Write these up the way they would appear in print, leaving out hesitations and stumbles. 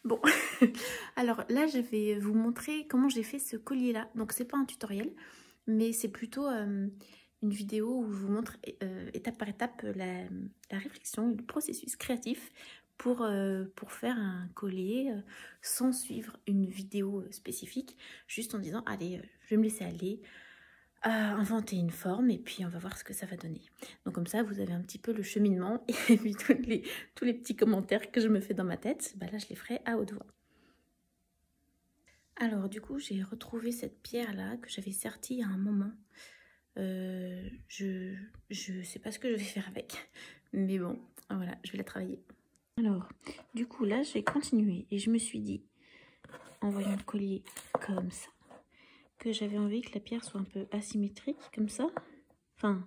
Bon, alors là, je vais vous montrer comment j'ai fait ce collier-là. Donc, c'est pas un tutoriel, mais c'est plutôt une vidéo où je vous montre étape par étape la réflexion et le processus créatif pour faire un collier sans suivre une vidéo spécifique, juste en disant, allez, je vais me laisser aller, inventer une forme et puis on va voir ce que ça va donner. Donc comme ça, vous avez un petit peu le cheminement et puis tous les petits commentaires que je me fais dans ma tête, bah là je les ferai à haute voix. Alors du coup, j'ai retrouvé cette pierre-là que j'avais sertie à un moment. Je sais pas ce que je vais faire avec, mais bon, voilà, je vais la travailler. Alors, du coup là, j'ai continué et je me suis dit, en voyant le collier comme ça, que j'avais envie que la pierre soit un peu asymétrique, comme ça. Enfin,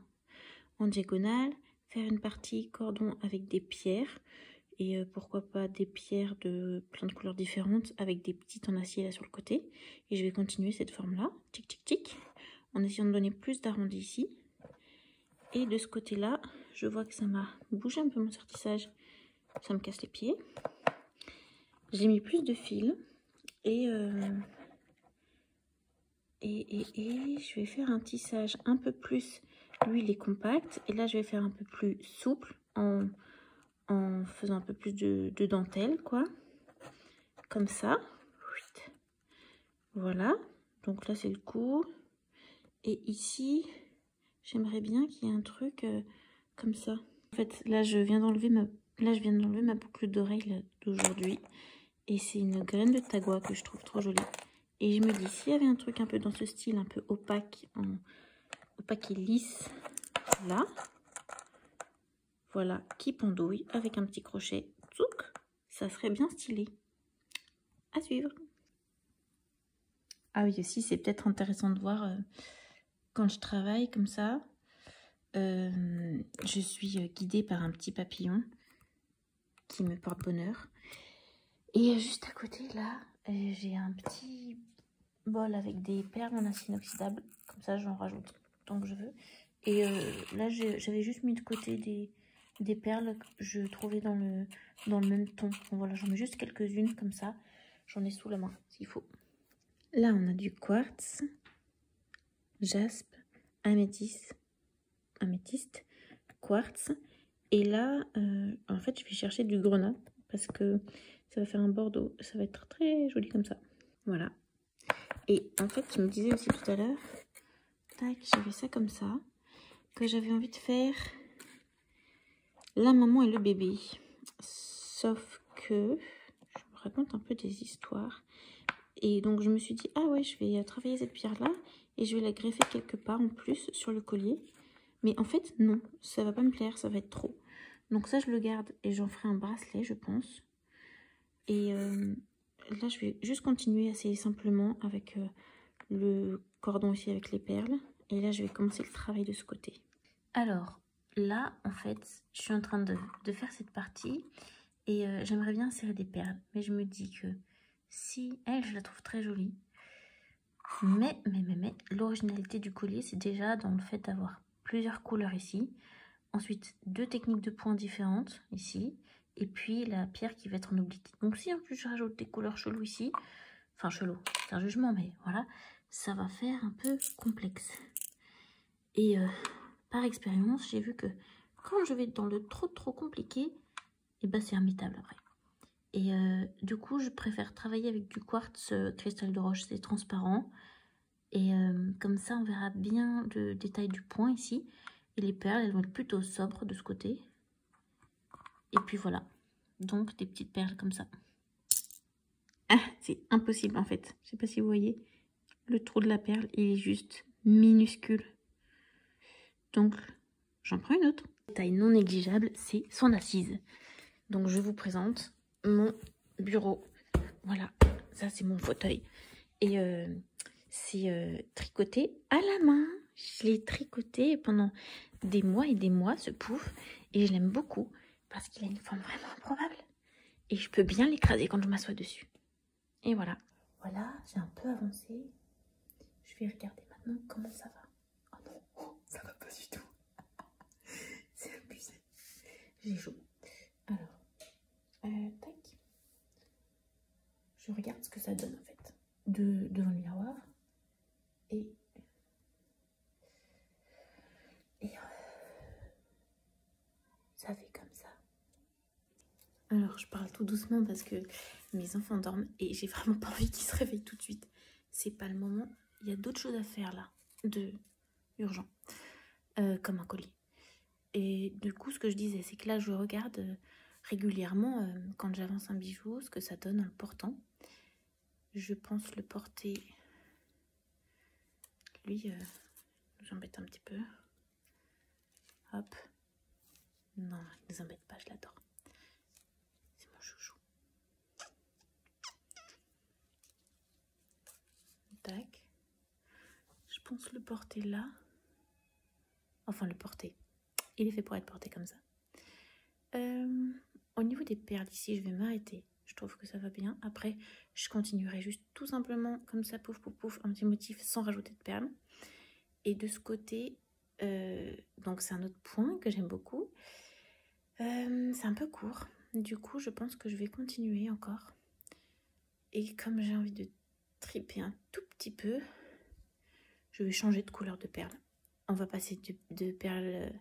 en diagonale, faire une partie cordon avec des pierres. Et pourquoi pas des pierres de plein de couleurs différentes avec des petites en acier là sur le côté. Et je vais continuer cette forme-là, tic tic tic, en essayant de donner plus d'arrondi ici. Et de ce côté-là, je vois que ça m'a bougé un peu mon sertissage. Ça me casse les pieds. J'ai mis plus de fil et je vais faire un tissage un peu plus, lui il est compact, et là je vais faire un peu plus souple en faisant un peu plus de dentelle, quoi, comme ça. Voilà, donc là c'est le cou, et ici j'aimerais bien qu'il y ait un truc comme ça. En fait là je viens d'enlever ma boucle d'oreille d'aujourd'hui, et c'est une graine de tagua que je trouve trop jolie. Et je me dis, s'il y avait un truc un peu dans ce style, un peu opaque, opaque et lisse, là, voilà, qui pendouille avec un petit crochet, tsouk, ça serait bien stylé. À suivre. Ah oui, aussi, c'est peut-être intéressant de voir quand je travaille comme ça, je suis guidée par un petit papillon qui me porte bonheur. Et juste à côté, là, j'ai un petit bol avec des perles en acier inoxydable. Comme ça, j'en rajoute tant que je veux. Et là, j'avais juste mis de côté des perles que je trouvais dans le même ton. Bon, voilà, j'en mets juste quelques-unes comme ça. J'en ai sous la main, s'il faut. Là, on a du quartz, jaspe, améthyste, quartz. Et là, en fait, je vais chercher du grenat parce que ça va faire un bordeaux. Ça va être très joli comme ça. Voilà. Et en fait, je me disais aussi tout à l'heure, tac, j'avais ça comme ça, que j'avais envie de faire la maman et le bébé. Sauf que je me raconte un peu des histoires. Et donc, je me suis dit, ah ouais, je vais travailler cette pierre-là et je vais la greffer quelque part en plus sur le collier. Mais en fait, non, ça va pas me plaire, ça va être trop. Donc ça, je le garde et j'en ferai un bracelet, je pense. Et là, je vais juste continuer assez simplement avec le cordon ici avec les perles. Et là, je vais commencer le travail de ce côté. Alors, là, en fait, je suis en train de faire cette partie. Et j'aimerais bien insérer des perles. Mais je me dis que si elle, je la trouve très jolie. Mais l'originalité du collier, c'est déjà dans le fait d'avoir plusieurs couleurs ici. Ensuite, 2 techniques de points différentes ici. Et puis la pierre qui va être en oblique. Donc si en plus je rajoute des couleurs cheloues ici, enfin chelou, c'est un jugement, mais voilà, ça va faire un peu complexe. Et par expérience, j'ai vu que quand je vais dans le trop compliqué, et ben c'est imbattable après. Et du coup, je préfère travailler avec du quartz cristal de roche, c'est transparent. Et comme ça, on verra bien le détail du point ici. Et les perles, elles vont être plutôt sobres de ce côté. Et puis voilà, donc des petites perles comme ça. Ah, c'est impossible en fait. Je sais pas si vous voyez, le trou de la perle, il est juste minuscule. Donc, j'en prends une autre. Taille non négligeable, c'est son assise. Donc, je vous présente mon bureau. Voilà, ça c'est mon fauteuil. Et c'est tricoté à la main. Je l'ai tricoté pendant des mois et des mois, ce pouf. Et je l'aime beaucoup parce qu'il a une forme vraiment improbable. Et je peux bien l'écraser quand je m'assois dessus. Et voilà. Voilà, j'ai un peu avancé. Je vais regarder maintenant comment ça va. Oh non, ça va pas du tout. C'est abusé. J'ai chaud. Alors, tac. je regarde ce que ça donne en fait devant le miroir et ça fait comme ça. Alors je parle tout doucement parce que mes enfants dorment et j'ai vraiment pas envie qu'ils se réveillent tout de suite. C'est pas le moment. Il y a d'autres choses à faire là, urgent, comme un colis. Et du coup, ce que je disais, c'est que là, je regarde régulièrement quand j'avance un bijou, ce que ça donne en le portant. Je pense le porter. Lui, j'embête un petit peu. Hop. Non, il ne nous embête pas, je l'adore. C'est mon chouchou. Tac. Je pense le porter là. Enfin, le porter. Il est fait pour être porté comme ça. Au niveau des perles ici, je vais m'arrêter. Je trouve que ça va bien. Après, je continuerai juste tout simplement comme ça, pouf, pouf, pouf, un petit motif sans rajouter de perles. Et de ce côté, donc c'est un autre point que j'aime beaucoup. C'est un peu court. Du coup, je pense que je vais continuer encore. Et comme j'ai envie de triper un tout petit peu, je vais changer de couleur de perles. On va passer de perles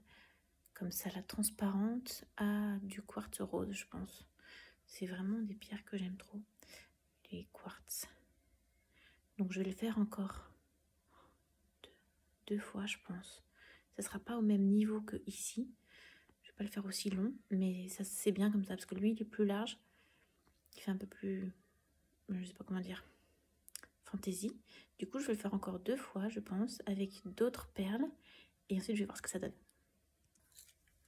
comme ça, la transparente, à du quartz rose, je pense. C'est vraiment des pierres que j'aime trop, les quartz. Donc je vais le faire encore deux fois, je pense. Ça sera pas au même niveau que ici. Je vais pas le faire aussi long, mais ça c'est bien comme ça, parce que lui, il est plus large. Il fait un peu plus, je sais pas comment dire, fantaisie. Du coup, je vais le faire encore 2 fois, je pense, avec d'autres perles. Et ensuite, je vais voir ce que ça donne.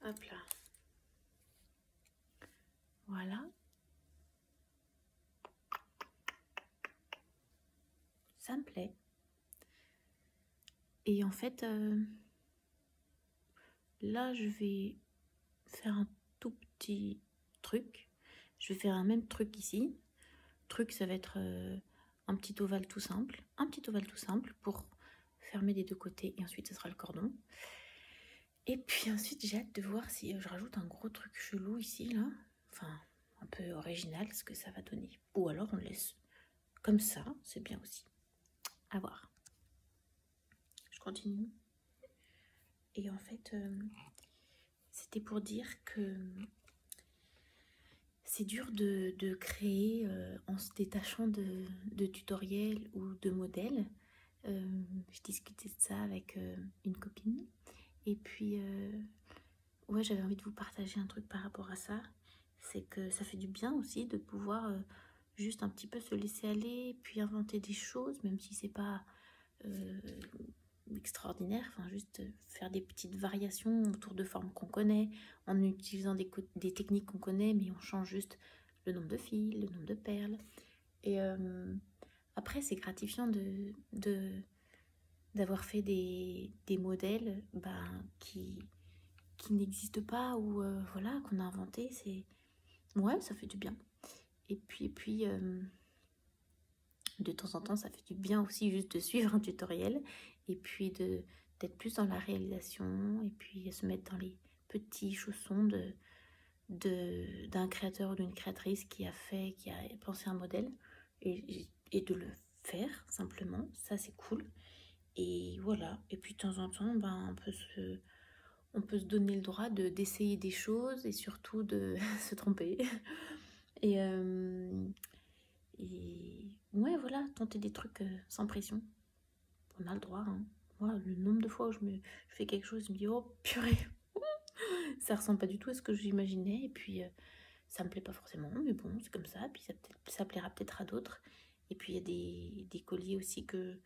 Hop là. Voilà. Ça me plaît. Et en fait, là, je vais faire un tout petit truc. Je vais faire un même truc ici. Truc, ça va être un petit ovale tout simple. Un petit ovale tout simple pour fermer des deux côtés. Et ensuite, ce sera le cordon. Et puis ensuite, j'ai hâte de voir si je rajoute un gros truc chelou ici, là. Enfin, un peu original, ce que ça va donner. Ou alors, on le laisse comme ça. C'est bien aussi. À voir. Je continue. Et en fait, c'était pour dire que c'est dur de créer en se détachant de tutoriels ou de modèles. Je discutais de ça avec une copine. Et puis, ouais, j'avais envie de vous partager un truc par rapport à ça. C'est que ça fait du bien aussi de pouvoir juste un petit peu se laisser aller, puis inventer des choses, même si c'est pas extraordinaire. Enfin, juste faire des petites variations autour de formes qu'on connaît, en utilisant des techniques qu'on connaît, mais on change juste le nombre de fils, le nombre de perles. Et après, c'est gratifiant d'avoir fait des modèles qui n'existent pas ou voilà, qu'on a inventé. Ouais, ça fait du bien. Et puis de temps en temps, ça fait du bien aussi juste de suivre un tutoriel et puis d'être plus dans la réalisation et puis se mettre dans les petits chaussons d'un créateur ou d'une créatrice qui a pensé un modèle et de le faire simplement. Ça, c'est cool. Et voilà. Et puis de temps en temps, on peut se donner le droit d'essayer des choses et surtout de se tromper. Et ouais, voilà, tenter des trucs sans pression. On a le droit, hein. Moi, le nombre de fois où je fais quelque chose, je me dis, oh purée, ça ressemble pas du tout à ce que j'imaginais. Et puis, ça me plaît pas forcément, mais bon, c'est comme ça. Puis ça plaira peut-être à d'autres. Et puis, il y a des colliers aussi que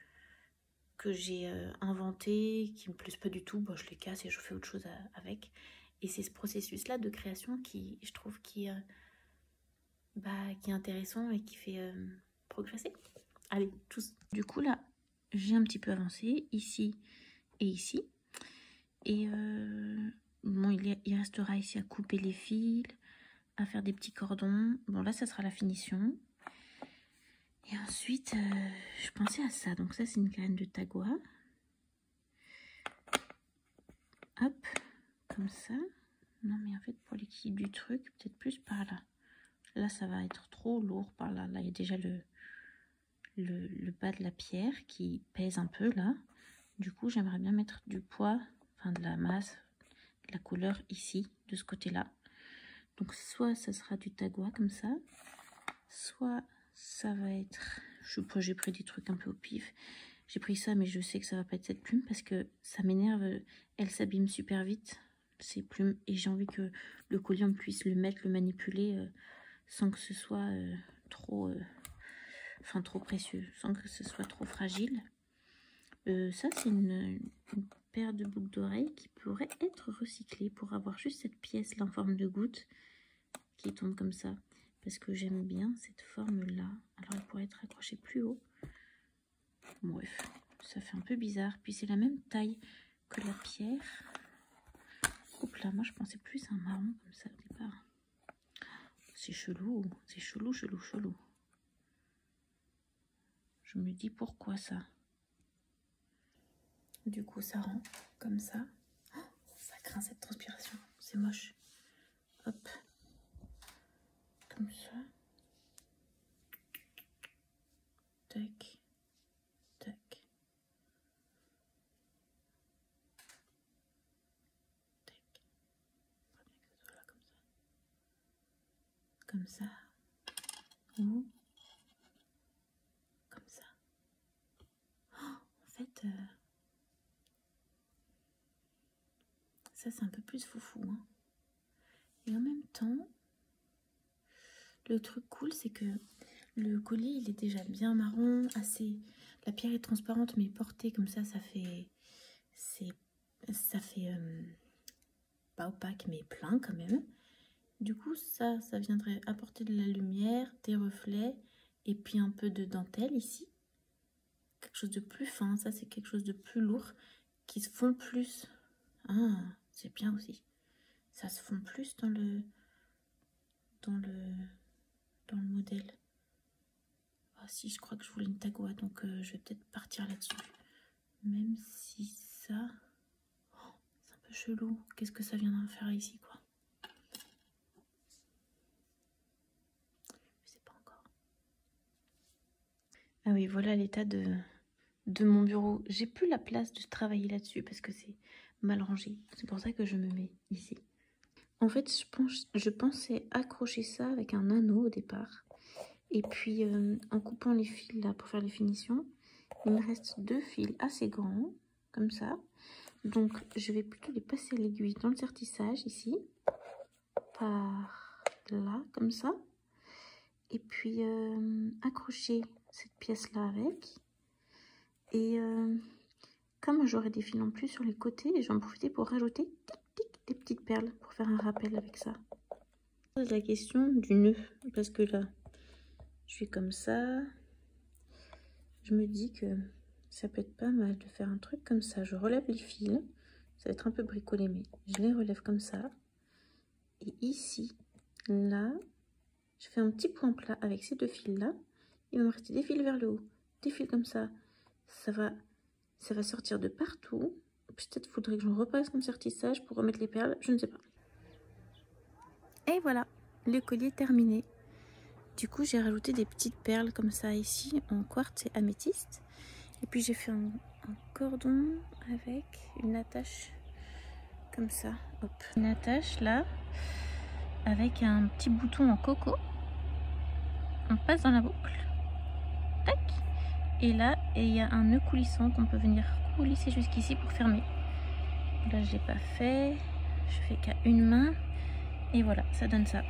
j'ai inventés, qui me plaisent pas du tout. Bon, je les casse et je fais autre chose avec. Et c'est ce processus-là de création qui, je trouve, qui est intéressant et qui fait progresser. Allez, tous. Du coup, là, j'ai un petit peu avancé ici et ici. Et bon, il restera ici à couper les fils, à faire des petits cordons. Bon, là, ça sera la finition. Et ensuite, je pensais à ça. Donc ça, c'est une graine de tagua. Hop, comme ça. Non, mais en fait, pour l'équilibre du truc, peut-être plus par là. Là, ça va être trop lourd par là. Là, il y a déjà le bas de la pierre qui pèse un peu là. Du coup, j'aimerais bien mettre du poids, enfin de la masse, de la couleur ici, de ce côté-là. Donc soit ça sera du tagua comme ça, soit ça va être... J'ai pris des trucs un peu au pif. J'ai pris ça, mais je sais que ça va pas être cette plume parce que ça m'énerve. Elle s'abîme super vite, ces plumes. Et j'ai envie que le collier, on puisse le mettre, le manipuler sans que ce soit trop précieux, sans que ce soit trop fragile. Ça, c'est une paire de boucles d'oreilles qui pourrait être recyclée pour avoir juste cette pièce-là en forme de goutte qui tombe comme ça. Parce que j'aime bien cette forme-là. Alors, elle pourrait être accrochée plus haut. Bref, ça fait un peu bizarre. Puis c'est la même taille que la pierre. Oups là, moi je pensais plus à un marron comme ça au départ. C'est chelou, c'est chelou. Je me dis pourquoi ça. Du coup ça rend comme ça. Oh, ça craint cette transpiration, c'est moche. Hop, comme ça. Tac. Comme ça, ou comme ça. Oh, en fait, ça c'est un peu plus foufou. Hein. Et en même temps, le truc cool, c'est que le collier, il est déjà bien marron, assez... La pierre est transparente, mais portée comme ça fait... Ça fait... pas opaque, mais plein quand même. Du coup, ça viendrait apporter de la lumière, des reflets, et puis un peu de dentelle ici. Quelque chose de plus fin, ça c'est quelque chose de plus lourd, qui se fond plus. Ah, c'est bien aussi. Ça se fond plus dans le modèle. Ah si, je crois que je voulais une tagua, donc je vais peut-être partir là-dessus. Même si ça... Oh, c'est un peu chelou. Qu'est-ce que ça viendra faire ici, quoi? Ah oui, voilà l'état de mon bureau. J'ai plus la place de travailler là-dessus parce que c'est mal rangé. C'est pour ça que je me mets ici. En fait, je pensais accrocher ça avec un anneau au départ. Et puis, en coupant les fils là pour faire les finitions, il me reste 2 fils assez grands, comme ça. Donc, je vais plutôt les passer à l'aiguille dans le sertissage ici. Par là, comme ça. Et puis, accrocher cette pièce-là avec. Et comme j'aurai des fils en plus sur les côtés, je vais en profiter pour rajouter des petites perles pour faire un rappel avec ça. C'est la question du nœud, parce que là, je suis comme ça. Je me dis que ça peut être pas mal de faire un truc comme ça. Je relève les fils, ça va être un peu bricolé, mais je les relève comme ça. Et ici, là, je fais un petit point plat avec ces 2 fils-là. Il va me rester des fils vers le haut, des fils comme ça. Ça va sortir de partout. Peut-être faudrait que je repasse mon sertissage pour remettre les perles, je ne sais pas. Et voilà, le collier terminé. Du coup, j'ai rajouté des petites perles comme ça ici, en quartz et améthyste. Et puis j'ai fait un cordon avec une attache comme ça. Hop. Une attache là, avec un petit bouton en coco. On passe dans la boucle. Tac. Et là, il y a un nœud coulissant qu'on peut venir coulisser jusqu'ici pour fermer. Là, je l'ai pas fait. Je fais qu'à une main. Et voilà, ça donne ça.